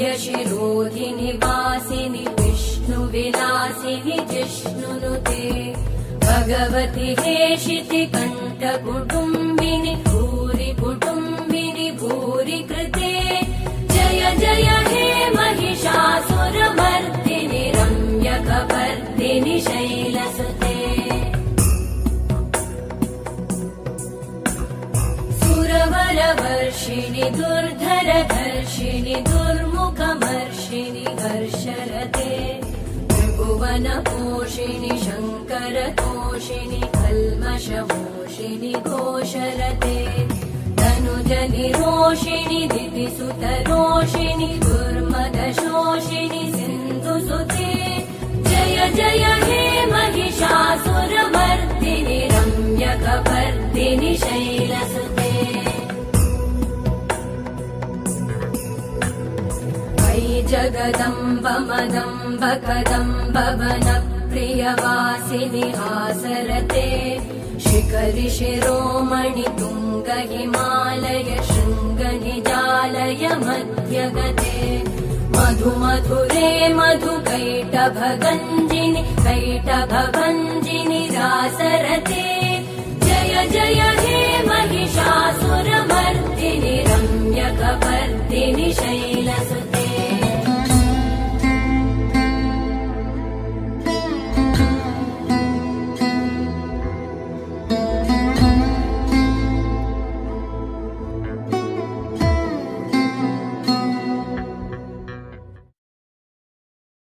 वरविन्ध्यशिरोधिनि वासिनि विष्णुविलासिनि जिष्णुनुते भगवति हेशिति कण्ठकुटुम्बिनि भूरि कुटुम्बिनि भूरि कृते जय जय हे महिषासुरमर्दिनि रम्यकपर्दिनि शैलसुते सुरवरवर्षिणि दुर्धरधर्षिणि दुर्मुखमर्षिणि हर्षरते त्रिभुवनपोषिणि शङ्करतोषिणि कल्मषमोषिणि घोषरते तनुजनिरोषिणि दितिसुतरोषिणि दुर्मदशोषिणि सिन्धुसुते जय जय हे महिषासुरमर्दिनि रम्यकपर्दिनि शैलसुते जगदम्ब मदम्ब कदम्ब वनप्रियवासिनि हासरते शिखरि शिरोमणि तुङ्ग हिमालय शृङ्ग निजालय मध्यगते मधुमधुरे मधुकैटभगञ्जिनि कैटभभञ्जिनि रासरते जय जय हे महिषासुरमर्दिनि रम्यकपर्दिनि शैलसुते